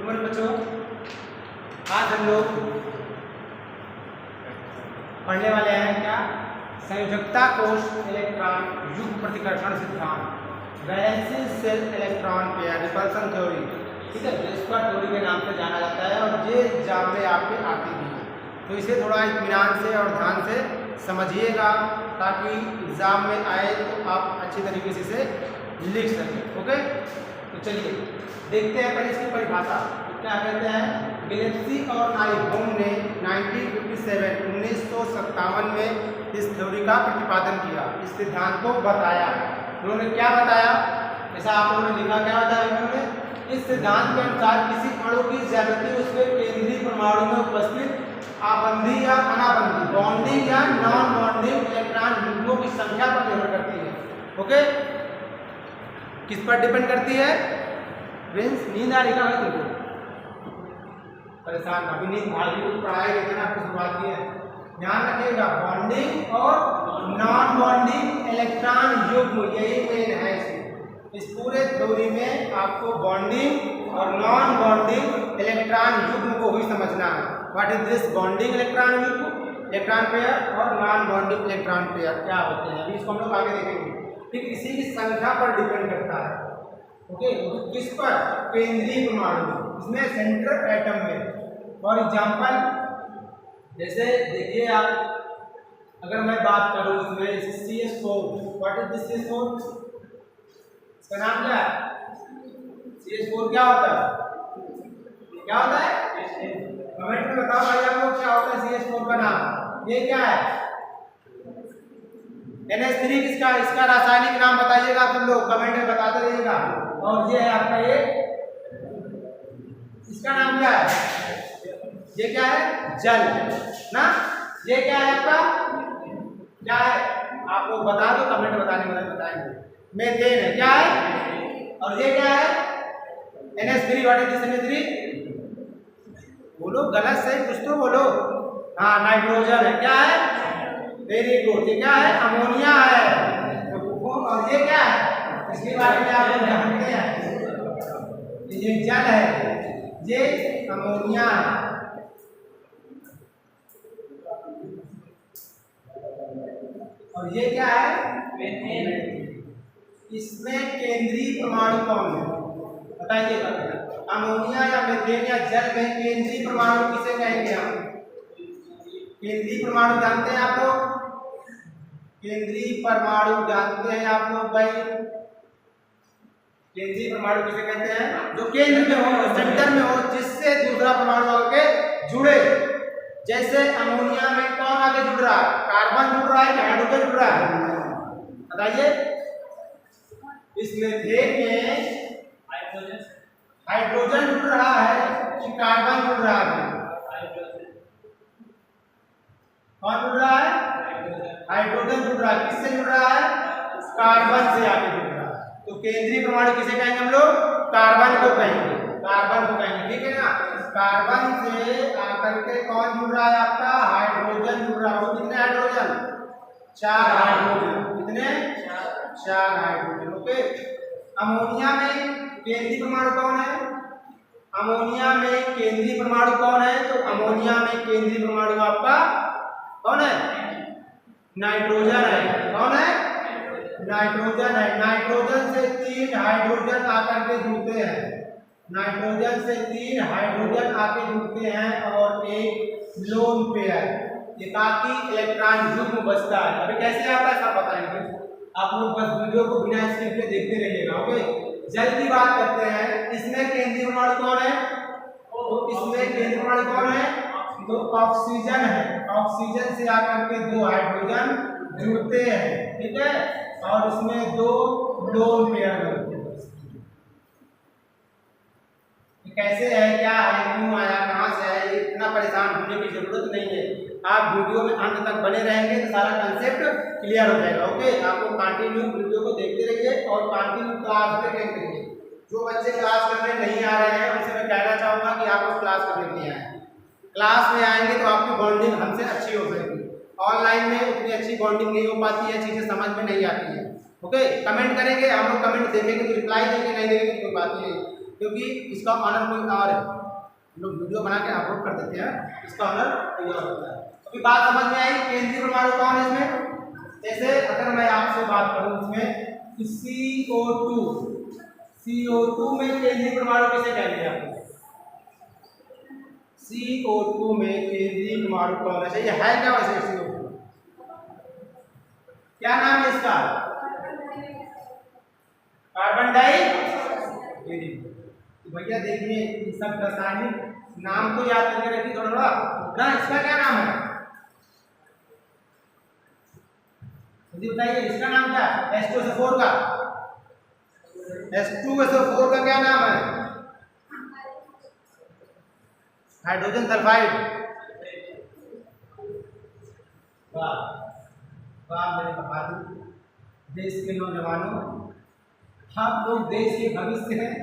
नमस्कार बच्चों, आज हम लोग पढ़ने वाले हैं क्या संयोजकता कोश इलेक्ट्रॉन युग्म प्रतिकर्षण सिद्धांत valency cell electron pair repulsion theory. ठीक है, जिसका थ्योरी के नाम से जाना जाता है और ये एग्जाम में आपके आती भी है, तो इसे थोड़ा इत्मीनान से और ध्यान से समझिएगा ताकि एग्जाम में आए तो आप अच्छी तरीके से इसे लिख सकें। ओके, तो चलिए देखते हैं पहले इसकी परिभाषा। तो क्या कहते हैं, गैलेक्सी और नाइबोम ने 1957 में इस थ्योरी का प्रतिपादन किया, इस सिद्धांत को बताया। उन्होंने क्या बताया, ऐसा आप लोगों ने लिखा, क्या बताया उन्होंने, इस सिद्धांत के अनुसार किसी अणु की ज्यामिति उसके केंद्रीय परमाणु में उपस्थित आबंधी या अनाबंधी बॉन्डिंग या नॉन बॉन्डिंग इलेक्ट्रॉन युग्मों की संख्या पर निर्भर करती है। ओके, किस पर डिपेंड करती है? फ्रेंड्स, नींद आ रही है तुमको? परेशान अभी नींद भागी को पढ़ाया गया ना, आपको शुरुआत की है, ध्यान रखिएगा। बॉन्डिंग और नॉन बॉन्डिंग इलेक्ट्रॉन युग्म, यही मेन है इस पूरे थ्योरी में। आपको बॉन्डिंग और नॉन बॉन्डिंग इलेक्ट्रॉन युग्म को ही समझना है। What is this bonding electron युग्म, इलेक्ट्रॉन पेयर, और नॉन बॉन्डिंग इलेक्ट्रॉन पेयर क्या होते हैं, अभी इसको हम लोग आगे देखेंगे। ठीक, इसी की संख्या पर डिपेंड करता है। ओके, किस पर? केंद्रीय परमाणु में, इसमें सेंट्रल एटम में। फॉर एग्जाम्पल, जैसे देखिए आप, अगर मैं बात करूं इसमें CH4, what is this CH4, इसका नाम क्या है? CH4 क्या होता है, क्या होता है? कमेंट में बताओ भाई आप लोग, क्या होता है CH4 का नाम? ये क्या है? NH3 किसका, इसका रासायनिक नाम बताइएगा आप लोग, कमेंट में बताते रहिएगा। और ये है आपका, ये इसका नाम क्या है? ये क्या है? जल ना। ये क्या है आपका, क्या है? आप लोग बता दो, कमेंट बताने में बताएंगे। मेथेन है, क्या है? और ये क्या है? NH3, what is this NH3? बोलो, गलत सही कुछ तो बोलो। हाँ, नाइट्रोजन है, क्या है? Very good. ये क्या है? अमोनिया है। और ये क्या है, इसके बारे में आप लोग जानते हैं, ये जल है, ये अमोनिया है। और ये क्या है? मीथेन। इसमें केंद्रीय परमाणु कौन है बताइएगा? अमोनिया या मीथेन या जल में केंद्रीय परमाणु किसे कहेंगे हम? केंद्रीय परमाणु जानते हैं आप लोग? केंद्रीय परमाणु जानते हैं आप लोग भाई? केंद्रीय परमाणु किसे कहते हैं? जो केंद्र में हो, सेंटर में हो, जिससे दूसरा परमाणु आके जुड़े। जैसे अमोनिया में कौन आगे जुड़ रहा है? कार्बन जुड़ रहा है कि हाइड्रोजन जुड़ रहा है? बताइए। इस मीथेन में हाइड्रोजन जुड़ रहा है कि कार्बन जुड़ रहा है? कौन जुड़ रहा है? हाइड्रोजन जुड़ रहा है। किससे जुड़ रहा है? कार्बन से आके जुड़ रहा है। तो केंद्रीय परमाणु किसे कहेंगे हम लोग? कार्बन को कहेंगे, कार्बन को कहेंगे। ठीक है ना, कार्बन से आकर के कौन जुड़ रहा है आपका? हाइड्रोजन जुड़ रहा है। वो कितने हाइड्रोजन? 4 हाइड्रोजन। कितने? 4 हाइड्रोजन। ओके, अमोनिया में केंद्रीय परमाणु कौन है? अमोनिया में केंद्रीय परमाणु कौन है? तो अमोनिया में केंद्रीय परमाणु आपका कौन है? नाइट्रोजन है। कौन है? नाइट्रोजन है। नाइट्रोजन से 3 हाइड्रोजन आकर के जुड़ते हैं, नाइट्रोजन से 3 हाइड्रोजन आके जुड़ते हैं और एक लोन पेयर, एकाकी इलेक्ट्रॉन युग्म बचता है। अभी कैसे आता है सब बताएंगे, आप लोग बस वीडियो को बिना स्किप के देखते रहिएगा। ओके, जल की बात करते हैं, इसमें केंद्रीय परमाणु कौन है? तो इसमें केंद्रीय परमाणु कौन है? तो ऑक्सीजन है। ऑक्सीजन से आकर के 2 हाइड्रोजन जुड़ते हैं। ठीक है, और इसमें 2 लोन पेयर बनते हैं। कैसे है, क्या है, क्यों आया, कहाँ से है, इतना परेशान होने की जरूरत नहीं है। आप वीडियो में अंत तक बने रहेंगे तो सारा कंसेप्ट क्लियर हो जाएगा। ओके, आपको कंटिन्यू वीडियो को देखते रहिए और कंटिन्यू क्लास पे अटेंड करिए। जो बच्चे क्लास करने नहीं आ रहे हैं उनसे मैं कहना चाहूँगा कि आप लोग क्लास करने के लिए आए। क्लास में आएंगे तो आपकी बॉन्डिंग हमसे अच्छी हो जाएगी। ऑनलाइन में उतनी अच्छी बॉन्डिंग नहीं हो पाती है, चीज़ें समझ में नहीं आती है। ओके, कमेंट करेंगे, हम लोग कमेंट देखेंगे तो रिप्लाई देंगे, नहीं देंगे तो कोई बात नहीं। क्योंकि इसका ऑनर कोई और है, हम लोग वीडियो बना के अपलोड कर देते हैं, इसका ऑनर कोई और होता है। अभी बात समझ में आई, केंद्रीय परमाणु कौन है इसमें। जैसे अगर मैं आपसे बात करूं इसमें CO2 में केंद्रीय परमाणु किसे कहेंगे आप? CO2 में केंद्रीय परमाणु कौन है? ये है क्या वैसे CO2? क्या नाम है इसका? Carbon dioxide. तो भैया देखिए ये सब रासायनिक नाम तो याद करके रखिए थोड़ा थोड़ा ना। इसका क्या नाम है बताइए, इसका नाम क्या है? H2SO4 का, H2SO4 का क्या नाम है? Hydrogen sulphide. वाह वाह मेरे बहादुर देश के नौजवानों, आप लोग देश के भविष्य हैं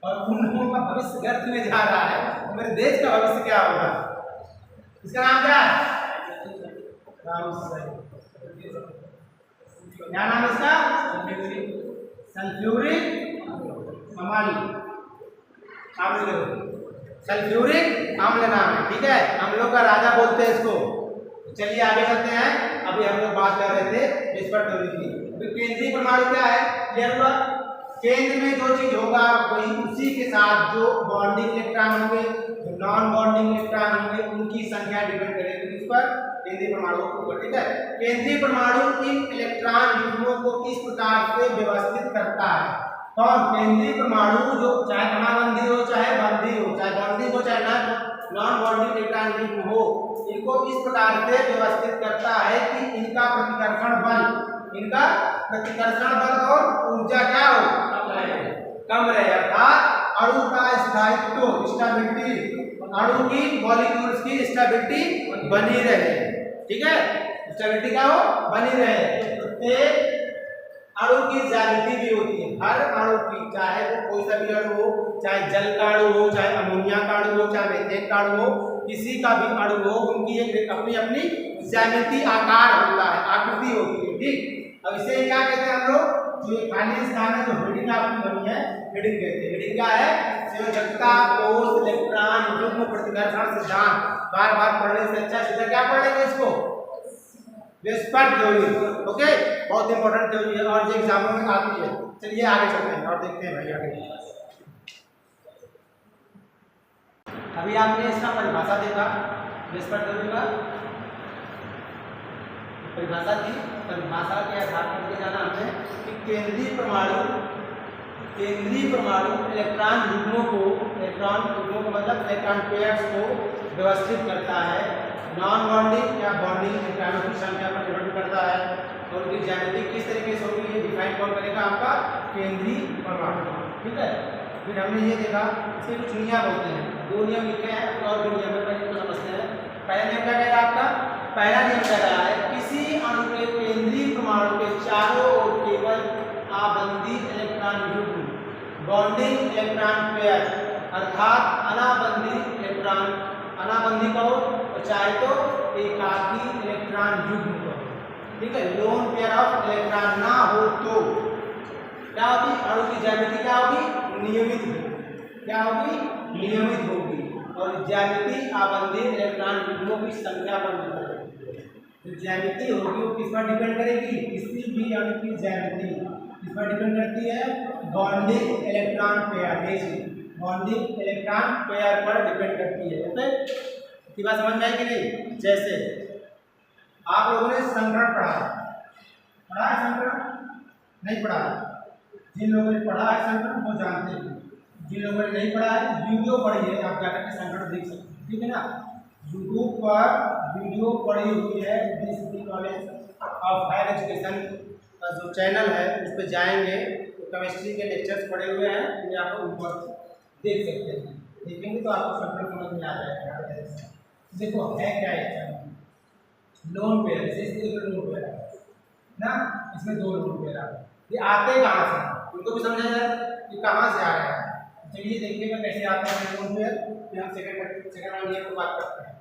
और उन लोगों का भविष्य गर्त में जा रहा है, तो मेरे देश का भविष्य क्या होगा? इसका नाम क्या है? क्या नाम है इसका? सल्फ्यूरिक अम्ल। सल्फ्यूरिक अम्ल नाम है, ठीक है। अम्लों का राजा बोलते हैं इसको। चलिए आगे चलते हैं। अभी हम लोग बात कर रहे थे वेस्पर थ्योरी की। अभी केंद्रीय परमाणु क्या है, क्लियर हुआ? केंद्र में जो चीज होगा वही उसी के साथ जो बॉन्डिंग इलेक्ट्रॉन होंगे, जो नॉन बॉन्डिंग इलेक्ट्रॉन होंगे, उनकी संख्या डिपेंड करेगी इस पर, केंद्रीय परमाणु के ऊपर, ठीक है। केंद्रीय परमाणु इन इलेक्ट्रॉन युग्मों को इस प्रकार से व्यवस्थित करता है। कौन? केंद्रीय परमाणु जो चाहे अनाबंधी हो चाहे बंधी हो, चाहे बॉन्डिंग हो चाहे नॉन बॉन्डिंग इलेक्ट्रॉन युग्म हो, इनको इस प्रकार से व्यवस्थित करता है कि इनका प्रतिकर्षण बल और ऊर्जा क्या हो? कम रहे। अर्थात अणु का स्थायित्व, स्टेबिलिटी, अणु की मॉलिक्यूल्स की स्टेबिलिटी बनी रहे, ठीक है। स्टेबिलिटी क्या हो? बनी रहे। प्रत्येक अणु की ज्यामिति भी होती है, हर अणु की, चाहे वो कोई सा भी अणु हो, चाहे जल का अणु हो, चाहे अमोनिया का अणु हो, चाहे मीथेन का अणु हो, किसी का भी अणु हो, उनकी एक अपनी अपनी ज्यामिति, आकार होता है, आकृति होती है, ठीक। अब इसे क्या कहते हैं हम लोग? जो खाली स्थान है, जो हेडिंग आपकी बनी है, हेडिंग कहते हैं। हेडिंग क्या है? संयोजकता, कोष, इलेक्ट्रॉन युग्म प्रतिकर्षण सिद्धांत। बार बार पढ़ने से अच्छा सीधा क्या पढ़ लेंगे इसको? VSEPR theory, okay. बहुत इंपॉर्टेंट थ्योरी है और ये एग्जामों में आती है। चलिए आगे चलते हैं और देखते हैं भाई आगे। अभी आपने इसका परिभाषा देखा, वेस्पर थ्योरी का परिभाषा थी। परिभाषा के आधार पर ये जाना हमने कि केंद्रीय परमाणु इलेक्ट्रॉन युग्मों को मतलब इलेक्ट्रॉन पेयर्स को व्यवस्थित करता है। नॉन बॉन्डिंग या बॉन्डिंग इलेक्ट्रॉनों की संख्या पर निर्भर करता है और उनकी ज्यामिति किस तरीके से होगी ये डिफाइन कौन करेगा? आपका केंद्रीय परमाणु, ठीक है। फिर हमने ये देखा इसके कुछ नियम होते हैं, 2 नियम लिखे हैं और 2 नियम पहले तो समझते हैं। पहला नियम क्या कह रहा है आपका? पहला नियम कह रहा है किसी अणु के केंद्रीय परमाणु के चारों ओर केवल आबंधित इलेक्ट्रॉन युग्म, बॉन्डिंग इलेक्ट्रॉन पेयर, अर्थात अनाबंधी कहो और चाहे तो एकाकी इलेक्ट्रॉन युग्म कहो, ठीक है। लोन पेयर ऑफ इलेक्ट्रॉन ना हो तो क्या होगी? अणु की ज्यामिति क्या होगी? नियमित होगी। क्या होगी? नियमित होगी और ज्यामिति आबंधित इलेक्ट्रॉन युग्मों की संख्या पर निर्भर करेगी। जो ज्यामिति होगी वो किस पर डिपेंड करेगी? किसी भी अणु की ज्यामिति किस पर डिपेंड करती है? Bonding electron pair, bonding electron pair पर डिपेंड करती है, ओके। इसकी बात समझ में आई कि नहीं? जैसे आप लोगों ने संकरण पढ़ा है संकरण? नहीं पढ़ा है? जिन लोगों ने पढ़ा है संकरण वो जानते हैं, जिन लोगों ने नहीं पढ़ा है वीडियो पढ़ी है, आप जाकर के संकरण देख सकते हैं, ठीक है ना। यूट्यूब पर वीडियो पड़ी हुई है, DCP college of higher education का जो चैनल है उस पर जाएंगे तो केमिस्ट्री के लेक्चर्स पड़े हुए हैं, ये आप ऊपर देख सकते हैं। देखेंगे तो आपको संकरण समझ में आ जाएगा। देखो है क्या है? लोन पेयर, लोन पेयर ना, इसमें 2 लोन पेयर आते हैं। ये आते कहाँ से? उनको भी समझा जाए कि कहाँ से आ रहा है। चलिए देखिएगा कैसे आता है लोन पेयर, फिर हम सेकंड वाले नियम की बात करते हैं।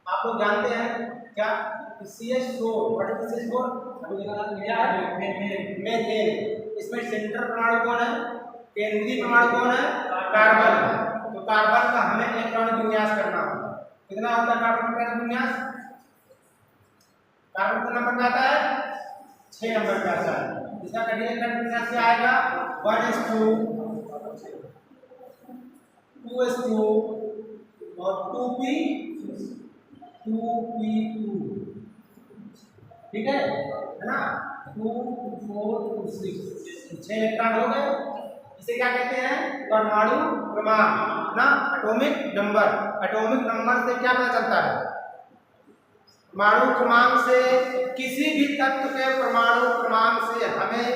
आप लोग जानते हैं क्या? CH4 what is CH4? अभी देखा क्या है? मीथेन। इसमें सेंट्रल परमाणु कौन है? केंद्रीय परमाणु कौन है? कार्बन। तो कार्बन का हमें इलेक्ट्रॉनिक विन्यास करना होगा। कितना होता है कार्बन का विन्यास? कार्बन का नंबर क्या आता है? 6 नंबर का आता है। इसका इलेक्ट्रॉनिक विन्यास क्या आएगा? 1s2 2s2 और 2p2। ठीक है ना? 2 4 2 6 6 इलेक्ट्रॉन हो गए। इसे क्या कहते हैं? परमाणु क्रमांक ना, एटॉमिक नंबर। एटॉमिक नंबर से क्या पता चलता है? परमाणु क्रमांक से किसी भी तत्व के परमाणु क्रमांक से हमें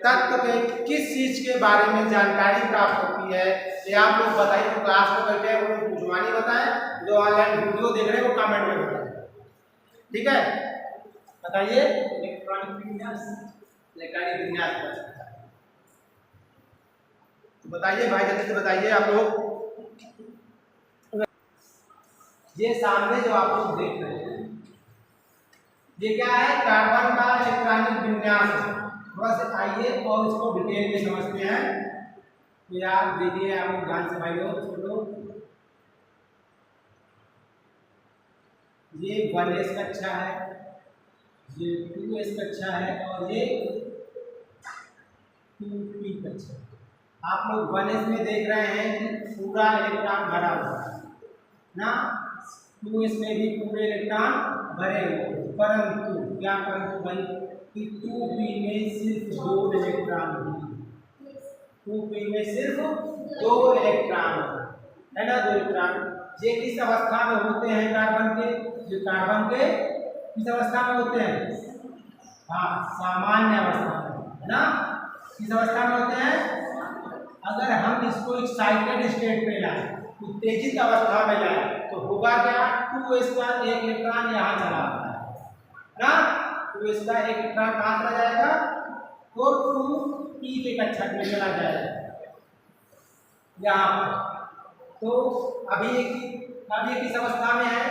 तत्व के किस चीज के बारे में जानकारी प्राप्त होती है, ये आप लोग बताइए। तो क्लास में बैठे हैं वो जुबानी बताएं, जो ऑनलाइन वीडियो देख रहे हैं वो कमेंट में बताएं। ठीक है, बताइए। इलेक्ट्रॉनिक विन्यास, इलेक्ट्रॉनिक विन्यास तो बताइए भाई, जल्दी से बताइए आप लोग। ये सामने जो आप लोग देख रहे हैं ये क्या है? कार्बन का इलेक्ट्रॉनिक विन्यास। थोड़ा सा आइए और इसको डिटेल में समझते हैं। तो यार देखिए आप लोग ध्यान से भाई लोग, छोड़ो। ये 1s कक्षा है, ये 2s कक्षा है और ये 2p कक्षा। आप लोग 1s में देख रहे हैं कि पूरा इलेक्ट्रॉन भरा हुआ है ना, 2s में भी पूरे इलेक्ट्रॉन भरे हुए, परंतु क्या परंतु भाई कि 2p में सिर्फ 2 इलेक्ट्रॉन है। 2p में सिर्फ 2 इलेक्ट्रॉन है ना, 2 इलेक्ट्रॉन। ये किस अवस्था में होते हैं कार्बन के? जो कार्बन के किस अवस्था में होते हैं? हाँ, सामान्य अवस्था में है ना। किस अवस्था में होते हैं? अगर हम इसको एक्साइटेड स्टेट पे लाएं, उत्तेजित अवस्था में लाएं, तो होगा क्या? 2s का एक इलेक्ट्रॉन यहाँ चला आता है ना, 2s का एक इलेक्ट्रॉन कहाँ चला जाएगा? तो 2p के कक्षा में चला जाएगा यहाँ पर। तो अभी ये किस अवस्था में है?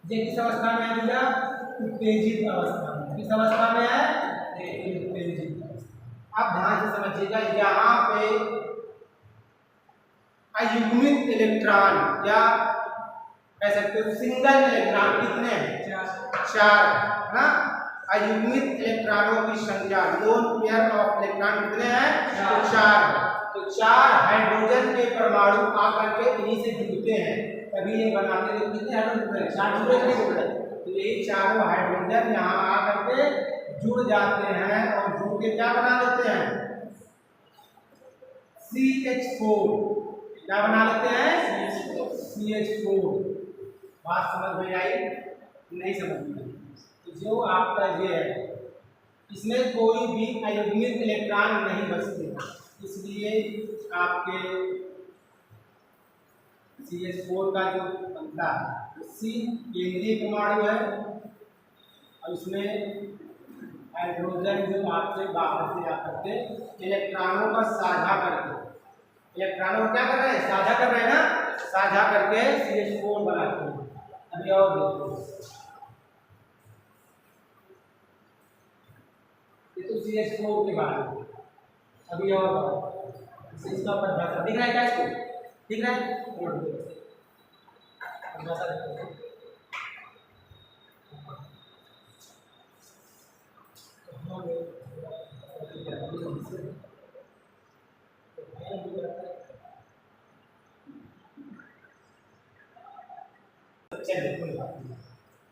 ये किस अवस्था में है भैया? उत्तेजित अवस्था में। किस अवस्था में है? उत्तेजित। अब ध्यान से समझिएगा, यहाँ पे अयुग्मित इलेक्ट्रॉन या कह सकते हो सिंगल इलेक्ट्रॉन कितने हैं? 4 ना। अयुग्मित इलेक्ट्रॉनों की संख्या, लोन पेयर ऑफ इलेक्ट्रॉन कितने हैं? 4। तो 4 हाइड्रोजन के परमाणु आकर के इन्हीं से जुड़ते हैं, तभी ये बनाते हैं। कितने हाइड्रोजन? 4 जुड़े नहीं जुड़े? तो यही चारों हाइड्रोजन यहाँ आकर के जुड़ जाते हैं और जुड़ के क्या बना देते हैं? CH4। क्या बना लेते हैं? CH4। बात समझ में आई? नहीं समझ में आई? तो जो आपका ये है, इसमें कोई भी अयुग्मित इलेक्ट्रॉन नहीं बचते, इसलिए आपके CH4 का जो बनता है C केंद्रीय परमाणु है और उसमें हाइड्रोजन जो आपसे बाहर से आकर के इलेक्ट्रॉनों का साझा करके, इलेक्ट्रॉनों को क्या कर रहे हैं? साझा कर रहे हैं ना, साझा करके CH4 बनाते हैं। अभी और देखो, ये तो CH4 के बारे में। अभी और इसका परिभाषा दिख रहा है क्या? इसको दिख रहा है? परिभाषा देखो,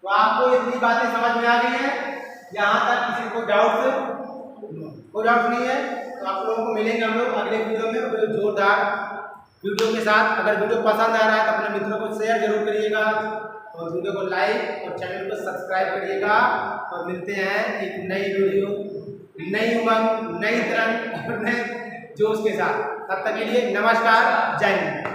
तो आपको इतनी बातें समझ में आ गई हैं? यहाँ तक किसी को डाउट नहीं है? तो आप लोगों को मिलेंगे हम लोग अगले वीडियो में जोरदार वीडियो के साथ। अगर वीडियो पसंद आ रहा है तो अपने मित्रों को शेयर जरूर करिएगा और वीडियो को लाइक और चैनल को सब्सक्राइब करिएगा। और मिलते हैं एक नई वीडियो, नई उमंग, नई तरंग और नए जोश के साथ। तब तक के लिए नमस्कार, जय हिंद।